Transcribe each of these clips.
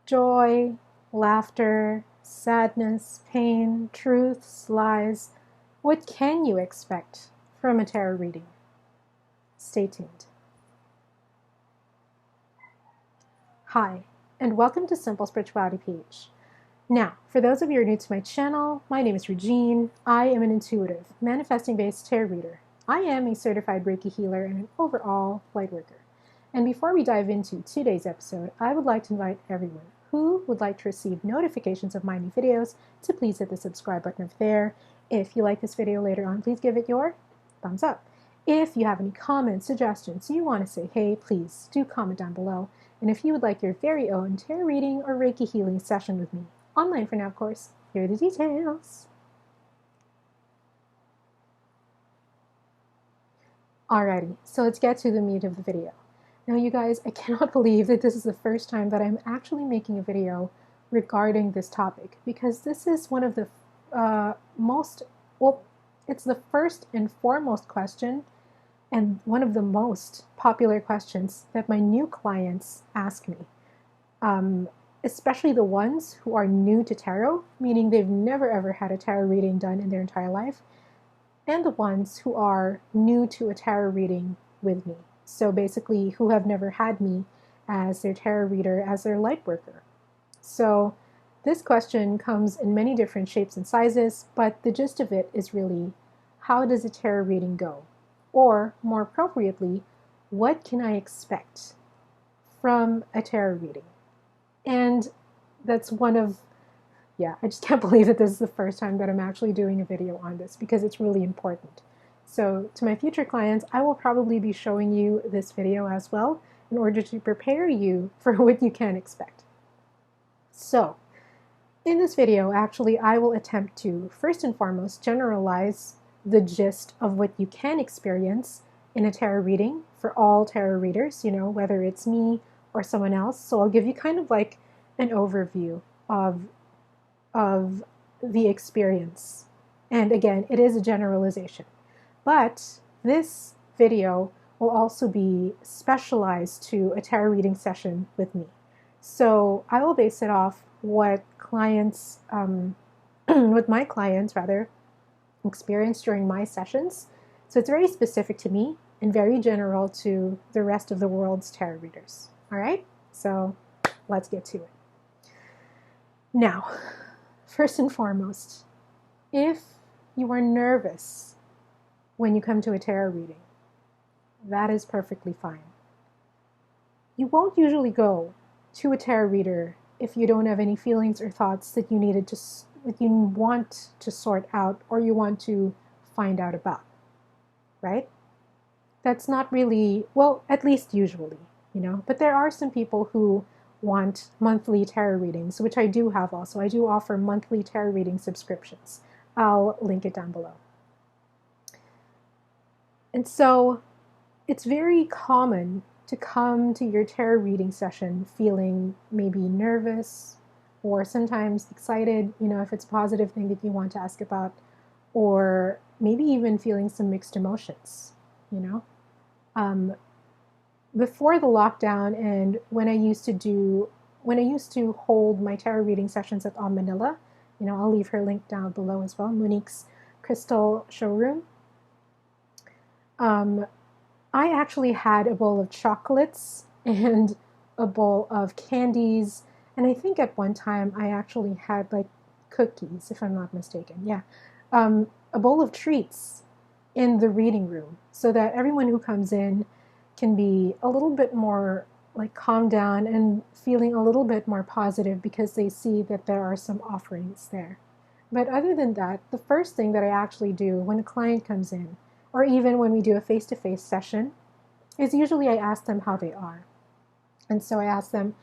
joy, laughter, sadness, pain, truths, lies. What can you expect from a tarot reading? Stay tuned. Hi, and welcome to SimpleSpiritualityPH. Now, for those of you who are new to my channel, my name is Regine. I am an intuitive, manifesting-based tarot reader. I am a certified Reiki healer and an overall lightworker. And before we dive into today's episode, I would like to invite everyone who would like to receive notifications of my new videos to please hit the subscribe button over there. If you like this video later on, please give it your thumbs up. If you have any comments, suggestions, you want to say hey, please do comment down below. And if you would like your very own tarot reading or Reiki healing session with me, online for now, of course, here are the details. Alrighty, so let's get to the meat of the video. Now, you guys, I cannot believe that this is the first time that I'm actually making a video regarding this topic, because this is one of the it's the first and foremost question and one of the most popular questions that my new clients ask me, especially the ones who are new to tarot, meaning they've never ever had a tarot reading done in their entire life, and the ones who are new to a tarot reading with me. So basically, who have never had me as their tarot reader, as their light worker. So this question comes in many different shapes and sizes, but the gist of it is really, how does a tarot reading go? Or more appropriately, what can I expect from a tarot reading? And that's one of, I just can't believe that this is the first time that I'm actually doing a video on this, because it's really important. So to my future clients, I will probably be showing you this video as well in order to prepare you for what you can expect. So in this video, actually, I will attempt to first and foremost generalize the gist of what you can experience in a tarot reading for all tarot readers, whether it's me or someone else. So I'll give you kind of like an overview of the experience. And again, it is a generalization. But this video will also be specialized to a tarot reading session with me. So I will base it off what clients, what my clients rather, experience during my sessions. So it's very specific to me and very general to the rest of the world's tarot readers. All right, so let's get to it. Now, first and foremost, if you are nervous when you come to a tarot reading, that is perfectly fine. You won't usually go to a tarot reader if you don't have any feelings or thoughts that that you want to sort out or you want to find out about, right? That's not really, well, at least usually, but there are some people who want monthly tarot readings, which I do have also. I do offer monthly tarot reading subscriptions. I'll link it down below. And so it's very common to come to your tarot reading session feeling maybe nervous or sometimes excited, if it's a positive thing that you want to ask about, or maybe even feeling some mixed emotions, Before the lockdown and when I used to hold my tarot reading sessions at Manila, I'll leave her link down below as well, Monique's Crystal Showroom. I actually had a bowl of chocolates and a bowl of candies, and I think at one time I actually had like cookies, if I'm not mistaken. Yeah, a bowl of treats in the reading room so that everyone who comes in can be a little bit more like calmed down and feeling a little bit more positive because they see that there are some offerings there. But other than that, the first thing that I actually do when a client comes in, or even when we do a face-to-face session, is usually I ask them how they are. And so I ask them,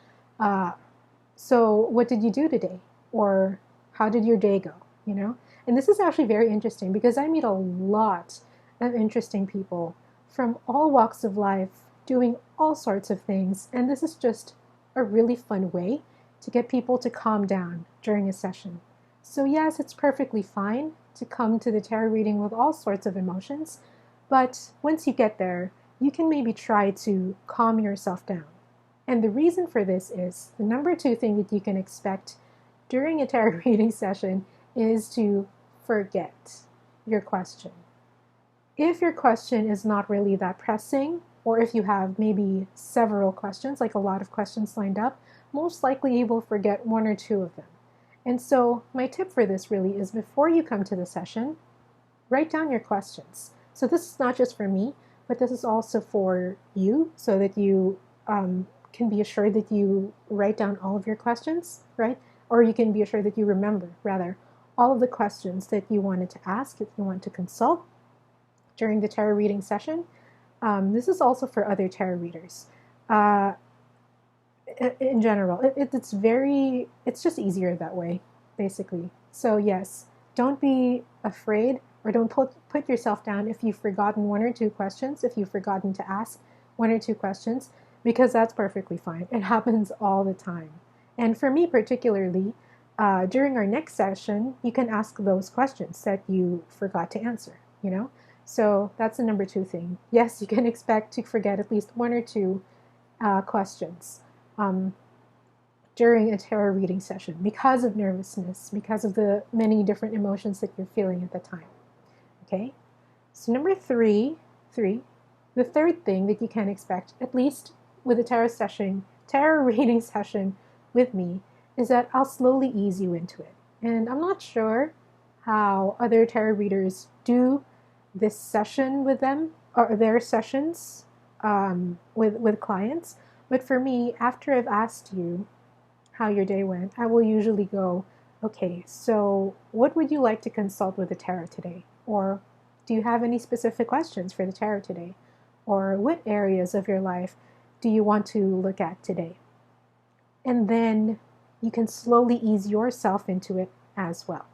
so what did you do today? Or how did your day go? And this is actually very interesting because I meet a lot of interesting people from all walks of life doing all sorts of things. And this is just a really fun way to get people to calm down during a session. So yes, it's perfectly fine to come to the tarot reading with all sorts of emotions, but once you get there, you can maybe try to calm yourself down. And the reason for this is the number two thing that you can expect during a tarot reading session is to forget your question. If your question is not really that pressing, or if you have maybe several questions, like a lot of questions lined up, most likely you will forget one or two of them. And so my tip for this really is before you come to the session, write down your questions. So this is not just for me, but this is also for you, so that you can be assured that you write down all of your questions, right? Or you can be assured that you remember, rather, all of the questions that you wanted to ask, if you want to consult during the tarot reading session. This is also for other tarot readers. In general, it's just easier that way, basically. So yes, don't be afraid, or don't put yourself down if you've forgotten one or two questions, if you've forgotten to ask one or two questions, because that's perfectly fine. It happens all the time. And for me particularly, during our next session, you can ask those questions that you forgot to answer, So that's the number two thing. Yes, you can expect to forget at least one or two questions during a tarot reading session because of nervousness, because of the many different emotions that you're feeling at the time. Okay? So number three, the third thing that you can expect, at least with a tarot reading session with me, is that I'll slowly ease you into it. And I'm not sure how other tarot readers do this session with them, or their sessions with clients. But for me, after I've asked you how your day went, I will usually go, okay, so what would you like to consult with the tarot today? Or do you have any specific questions for the tarot today? Or what areas of your life do you want to look at today? And then you can slowly ease yourself into it as well.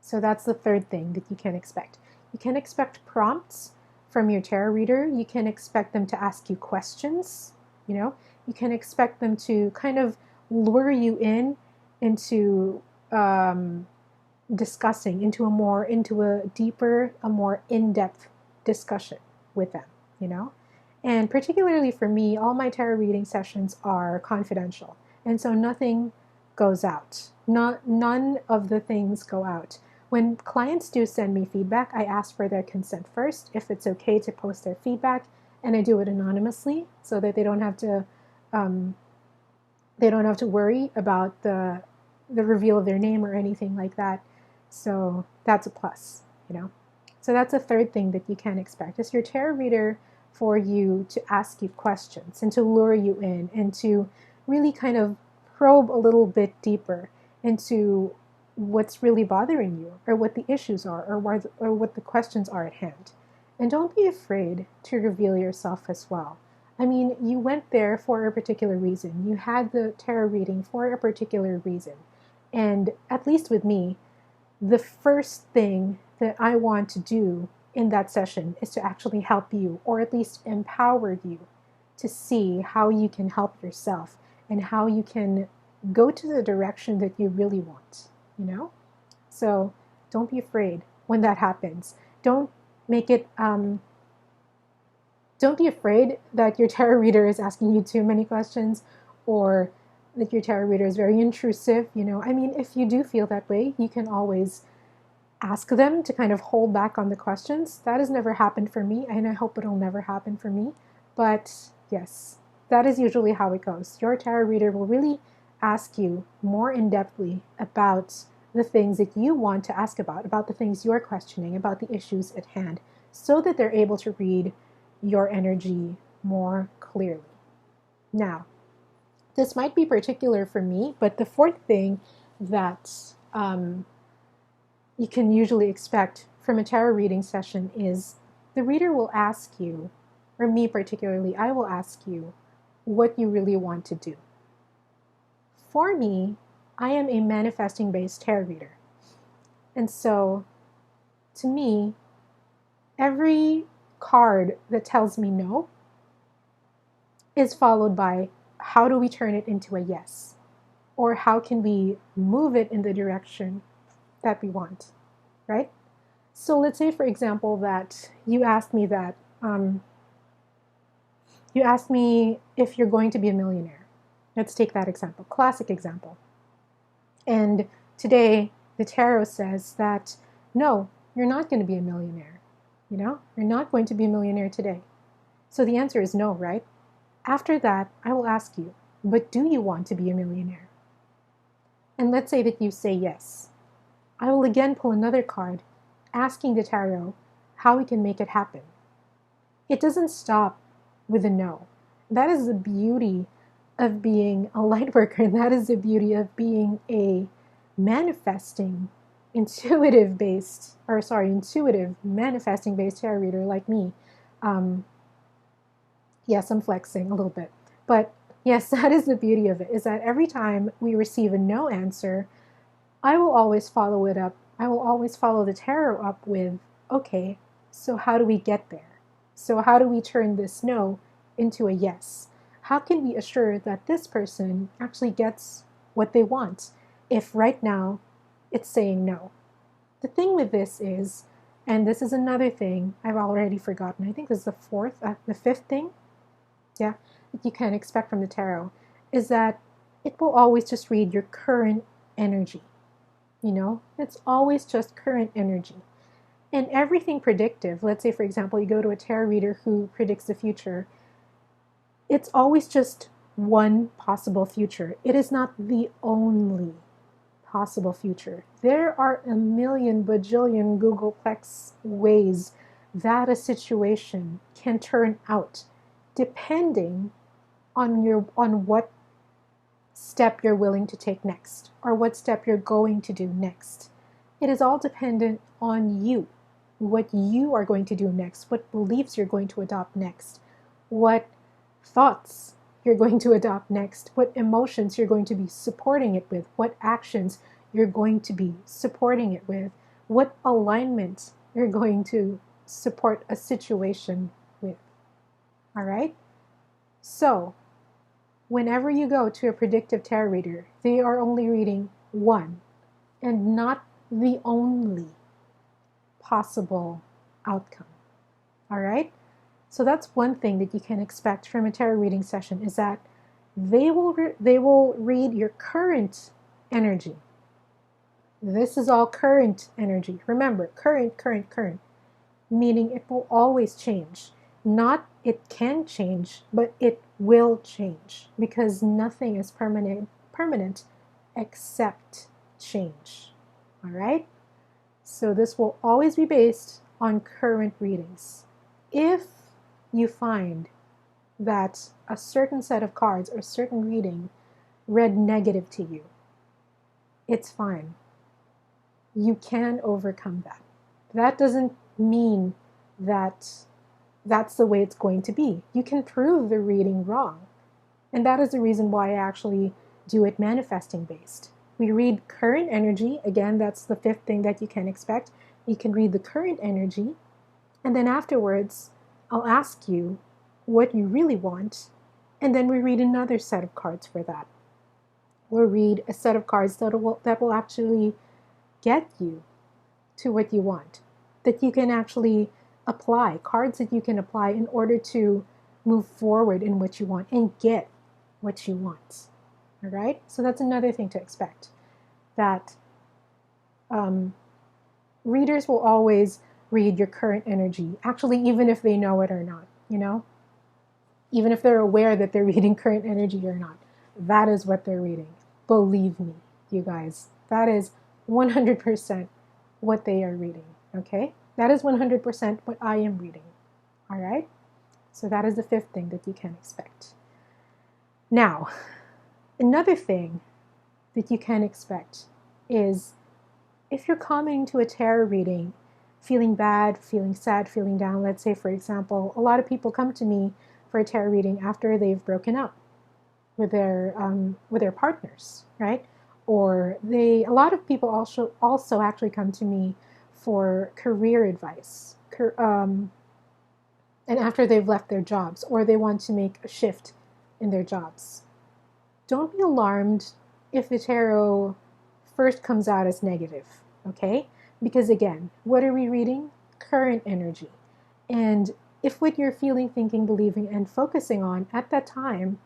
So that's the third thing that you can expect. You can expect prompts from your tarot reader. You can expect them to ask you questions. You can expect them to kind of lure you into discussing, into a deeper, a more in-depth discussion with them, And particularly for me, all my tarot reading sessions are confidential. And so nothing goes out. None of the things go out. When clients do send me feedback, I ask for their consent first, if it's okay to post their feedback, and I do it anonymously so that they don't have to worry about the reveal of their name or anything like that. So that's a plus, So that's a third thing that you can expect. It's your tarot reader for you to ask you questions and to lure you in and to really kind of probe a little bit deeper into what's really bothering you, or what the issues are, or what the questions are at hand. And don't be afraid to reveal yourself as well. I mean, you went there for a particular reason. You had the tarot reading for a particular reason. And at least with me, the first thing that I want to do in that session is to actually help you, or at least empower you to see how you can help yourself and how you can go to the direction that you really want, So don't be afraid when that happens. Don't make it, don't be afraid that your tarot reader is asking you too many questions, or that your tarot reader is very intrusive, I mean, if you do feel that way, you can always ask them to kind of hold back on the questions. That has never happened for me, and I hope it'll never happen for me. But yes, that is usually how it goes. Your tarot reader will really ask you more in-depthly about the things that you want to ask about the things you're questioning, about the issues at hand, so that they're able to read your energy more clearly. Now, this might be particular for me, but the fourth thing that you can usually expect from a tarot reading session is the reader will ask you, or me particularly, I will ask you what you really want to do. For me, I am a manifesting-based tarot reader. And so, to me, every card that tells me no is followed by, how do we turn it into a yes? Or how can we move it in the direction that we want, right? So let's say, for example, that you asked me that You ask me if you're going to be a millionaire. Let's take that example, classic example. And today, the tarot says that, no, you're not going to be a millionaire. You're not going to be a millionaire today. So the answer is no, right? After that, I will ask you, but do you want to be a millionaire? And let's say that you say yes. I will again pull another card, asking the tarot how we can make it happen. It doesn't stop with a no. That is the beauty of being a light worker. That is the beauty of being a manifesting, intuitive manifesting based tarot reader like me. Yes, I'm flexing a little bit. But yes, that is the beauty of it, is that every time we receive a no answer, I will always follow it up. I will always follow the tarot up with, okay, so how do we get there? So how do we turn this no into a yes? How can we assure that this person actually gets what they want if right now it's saying no? The thing with this is, and this is another thing I've already forgotten, I think this is the fifth thing, that you can expect from the tarot, is that it will always just read your current energy. It's always just current energy. And everything predictive, let's say, for example, you go to a tarot reader who predicts the future, it's always just one possible future. It is not the only possible future. There are a million bajillion Googleplex ways that a situation can turn out, depending on what step you're willing to take next, or what step you're going to do next. It is all dependent on you, what you are going to do next, what beliefs you're going to adopt next, what thoughts you're going to adopt next, what emotions you're going to be supporting it with, what actions you're going to be supporting it with, what alignment you're going to support a situation with. All right? So, whenever you go to a predictive tarot reader, they are only reading one and not the only possible outcome. All right? So that's one thing that you can expect from a tarot reading session, is that they will read your current energy. This is all current energy. Remember, current, meaning it will always change. Not it can change, but it will change, because nothing is permanent except change. All right? So this will always be based on current readings. If you find that a certain set of cards or a certain reading read negative to you, it's fine. You can overcome that. That doesn't mean that that's the way it's going to be. You can prove the reading wrong. And that is the reason why I actually do it manifesting based. We read current energy. Again, that's the fifth thing that you can expect. You can read the current energy, and then afterwards, I'll ask you what you really want, and then we read another set of cards for that. We'll read a set of cards that will actually get you to what you want, that you can actually apply, cards that you can apply in order to move forward in what you want and get what you want. All right? So that's another thing to expect, that readers will always read your current energy, actually, even if they know it or not, even if they're aware that they're reading current energy or not. That is what they're reading. Believe me, you guys, that is 100% what they are reading, okay? That is 100% what I am reading, all right? So that is the fifth thing that you can expect. Now, another thing that you can expect is, if you're coming to a tarot reading feeling bad, feeling sad, feeling down, let's say, for example, a lot of people come to me for a tarot reading after they've broken up with their partners, right? Or a lot of people also actually come to me for career advice, and after they've left their jobs, or they want to make a shift in their jobs. Don't be alarmed if the tarot first comes out as negative, okay? Because again, what are we reading? Current energy. And if what you're feeling, thinking, believing, and focusing on at that time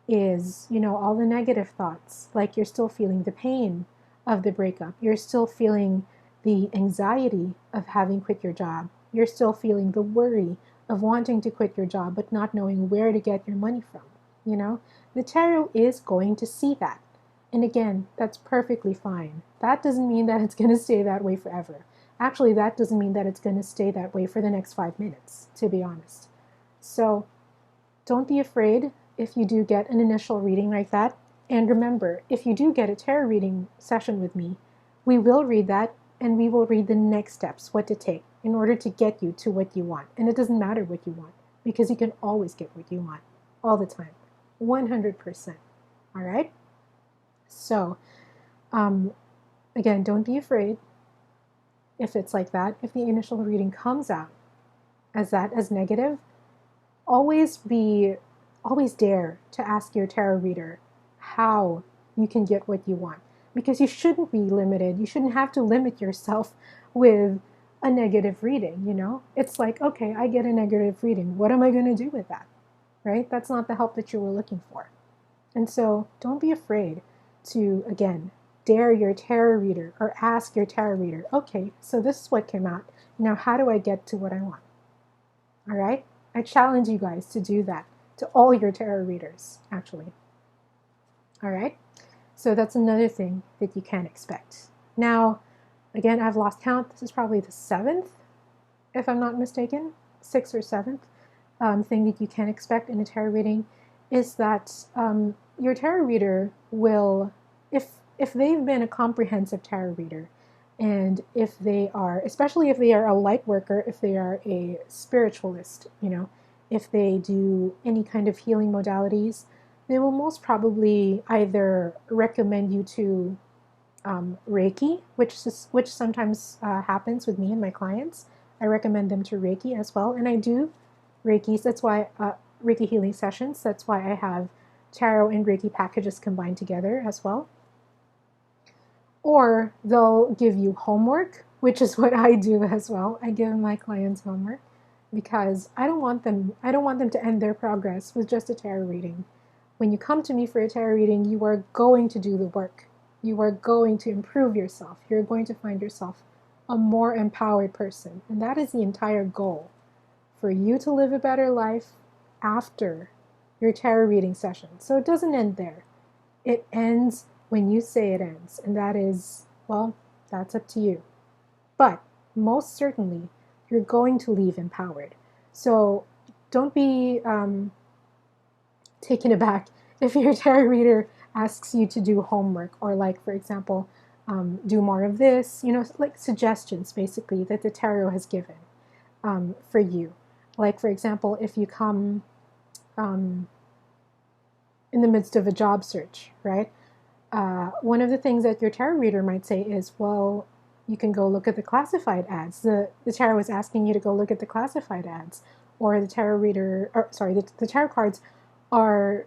is, all the negative thoughts, like you're still feeling the pain of the breakup, you're still feeling the anxiety of having quit your job, you're still feeling the worry of wanting to quit your job but not knowing where to get your money from, the tarot is going to see that. And again, that's perfectly fine. That doesn't mean that it's going to stay that way forever. Actually, that doesn't mean that it's going to stay that way for the next 5 minutes, to be honest. So don't be afraid if you do get an initial reading like that. And remember, if you do get a tarot reading session with me, we will read that and we will read the next steps, what to take in order to get you to what you want. And it doesn't matter what you want, because you can always get what you want all the time, 100%. All right? So, again, don't be afraid if it's like that. If the initial reading comes out as negative, always dare to ask your tarot reader how you can get what you want, because you shouldn't be limited. You shouldn't have to limit yourself with a negative reading. It's like, okay, I get a negative reading, what am I going to do with that, right? That's not the help that you were looking for. And so don't be afraid to, again, dare your tarot reader or ask your tarot reader, okay, so this is what came out, now how do I get to what I want? All right? I challenge you guys to do that to all your tarot readers, actually. All right? So that's another thing that you can expect. Now, again, I've lost count. This is probably the 7th, if I'm not mistaken, 6th or 7th thing that you can expect in a tarot reading is that your tarot reader will, if they've been a comprehensive tarot reader, and if they are, especially if they are a light worker, if they are a spiritualist, if they do any kind of healing modalities, they will most probably either recommend you to Reiki, which sometimes happens with me and my clients. I recommend them to Reiki as well, and I do Reiki. That's why Reiki healing sessions. That's why I have tarot and Reiki packages combined together as well. Or they'll give you homework, which is what I do as well. I give my clients homework because I don't want them to end their progress with just a tarot reading. When you come to me for a tarot reading, you are going to do the work. You are going to improve yourself. You're going to find yourself a more empowered person. And that is the entire goal, for you to live a better life after your tarot reading session. So it doesn't end there. It ends when you say it ends. And that is, well, that's up to you. But most certainly, you're going to leave empowered. So don't be taken aback if your tarot reader asks you to do homework, or like, for example, do more of this, like suggestions basically that the tarot has given for you. Like, for example, if you come in the midst of a job search, right? One of the things that your tarot reader might say is, well, you can go look at the classified ads. The tarot is asking you to go look at the classified ads, or the tarot reader, or sorry, the tarot cards are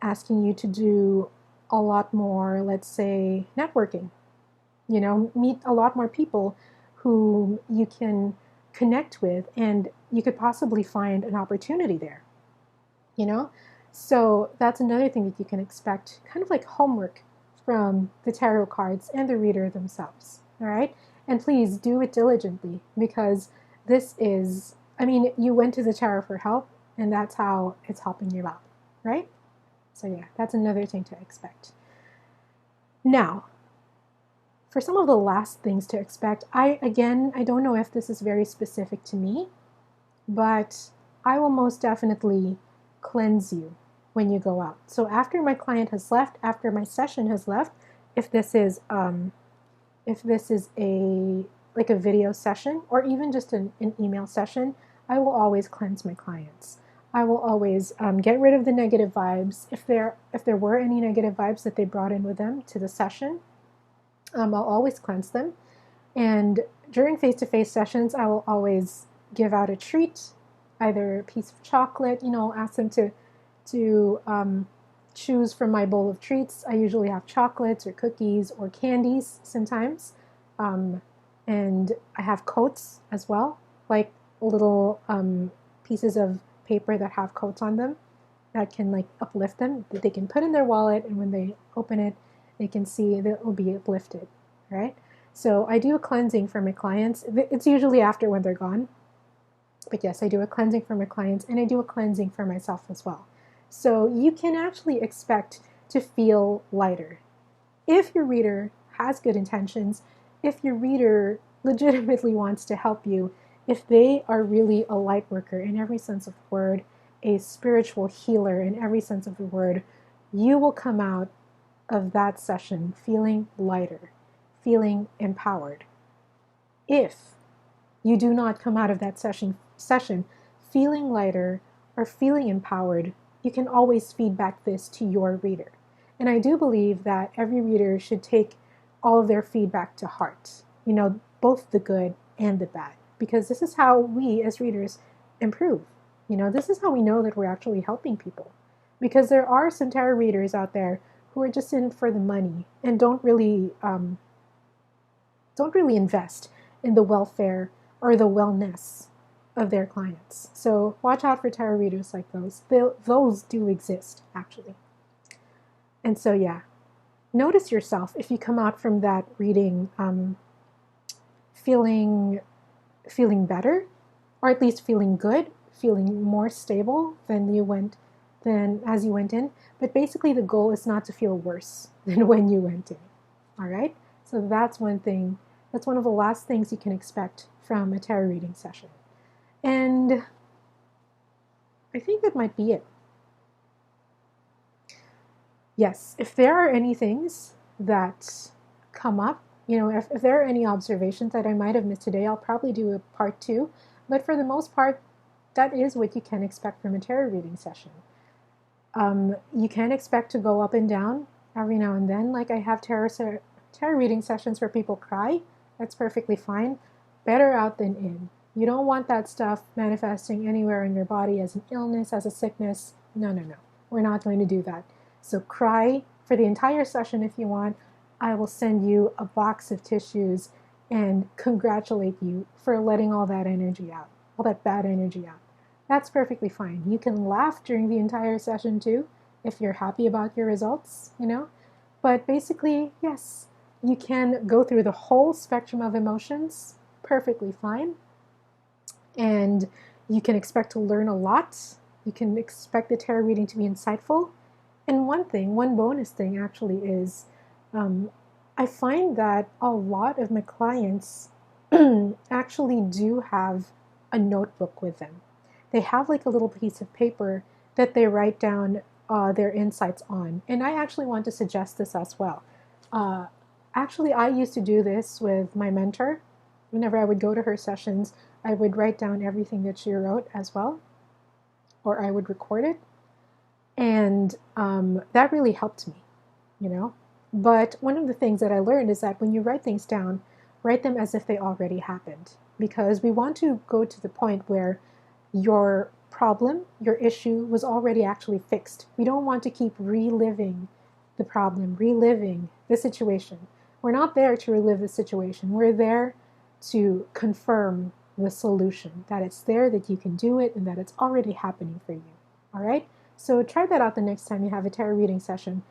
asking you to do a lot more, let's say, networking. Meet a lot more people who you can connect with, and you could possibly find an opportunity there. So that's another thing that you can expect, kind of like homework from the tarot cards and the reader themselves. All right? And please do it diligently, because this is, you went to the tarot for help, and that's how it's helping you out, right? So yeah, that's another thing to expect. Now, for some of the last things to expect, I don't know if this is very specific to me, but I will most definitely cleanse you when you go out. So after my client has left, after my session has left, if this is a video session, or even just an email session, I will always cleanse my clients. I will always get rid of the negative vibes. If there were any negative vibes that they brought in with them to the session, I'll always cleanse them. And during face-to-face sessions, I will always give out a treat, either a piece of chocolate. Ask them to choose from my bowl of treats. I usually have chocolates or cookies or candies sometimes. And I have coats as well. Like, little pieces of paper that have quotes on them that can like uplift them, that they can put in their wallet, and when they open it, they can see that it will be uplifted, right? So I do a cleansing for my clients. It's usually after when they're gone. But yes, I do a cleansing for my clients, and I do a cleansing for myself as well. So you can actually expect to feel lighter. If your reader has good intentions, if your reader legitimately wants to help you, if they are really a light worker in every sense of the word, a spiritual healer in every sense of the word, you will come out of that session feeling lighter, feeling empowered. If you do not come out of that session feeling lighter or feeling empowered, you can always feedback this to your reader. And I do believe that every reader should take all of their feedback to heart, both the good and the bad, because this is how we as readers improve. This is how we know that we're actually helping people, because there are some tarot readers out there who are just in it for the money and don't really invest in the welfare or the wellness of their clients. So watch out for tarot readers like those. Those do exist, actually. And so, yeah, notice yourself if you come out from that reading feeling better, or at least feeling good, feeling more stable than as you went in. But basically, the goal is not to feel worse than when you went in. All right? So that's one thing. That's one of the last things you can expect from a tarot reading session. And I think that might be it. Yes, if there are any things that come up, if there are any observations that I might have missed today, I'll probably do a part 2. But for the most part, that is what you can expect from a tarot reading session. You can expect to go up and down every now and then. Like I have tarot reading sessions where people cry. That's perfectly fine. Better out than in. You don't want that stuff manifesting anywhere in your body as an illness, as a sickness. No. We're not going to do that. So cry for the entire session if you want. I will send you a box of tissues and congratulate you for letting all that energy out, all that bad energy out. That's perfectly fine. You can laugh during the entire session too, if you're happy about your results, But basically, yes, you can go through the whole spectrum of emotions perfectly fine. And you can expect to learn a lot. You can expect the tarot reading to be insightful. And one bonus thing actually is, I find that a lot of my clients actually do have a notebook with them. They have like a little piece of paper that they write down their insights on. And I actually want to suggest this as well. Actually, I used to do this with my mentor. Whenever I would go to her sessions, I would write down everything that she wrote as well, or I would record it. And that really helped me, But one of the things that I learned is that when you write things down, write them as if they already happened, because we want to go to the point where your problem, your issue was already actually fixed. We don't want to keep reliving the problem, reliving the situation. We're not there to relive the situation. We're there to confirm the solution, that it's there, that you can do it, and that it's already happening for you. All right? So try that out the next time you have a tarot reading session.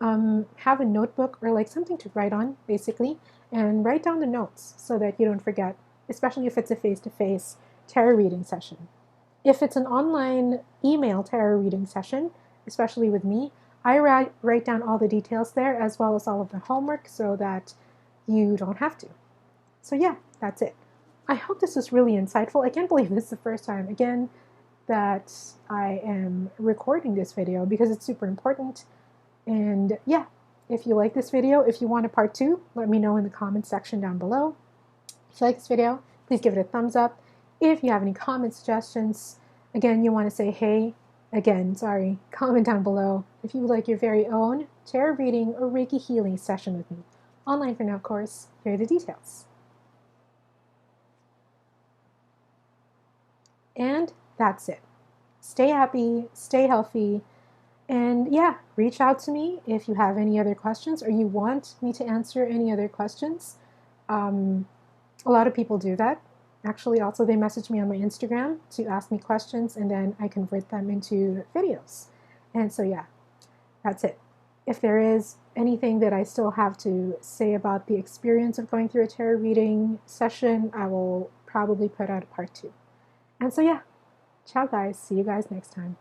Have a notebook or like something to write on, basically, and write down the notes so that you don't forget, especially if it's a face-to-face tarot reading session. If it's an online email tarot reading session, especially with me, I write down all the details there as well as all of the homework so that you don't have to. So yeah, that's it. I hope this was really insightful. I can't believe this is the first time, again, that I am recording this video because it's super important. And yeah, if you like this video, if you want a part 2, let me know in the comments section down below. If you like this video, please give it a thumbs up. If you have any comment suggestions, again, you want to say hey, comment down below. If you would like your very own tarot reading or Reiki healing session with me, online for now, of course, here are the details. And that's it. Stay happy, stay healthy, and yeah, reach out to me if you have any other questions or you want me to answer any other questions. A lot of people do that. Actually, also they message me on my Instagram to ask me questions, and then I convert them into videos. And so yeah, that's it. If there is anything that I still have to say about the experience of going through a tarot reading session, I will probably put out a part 2. And so yeah, ciao guys. See you guys next time.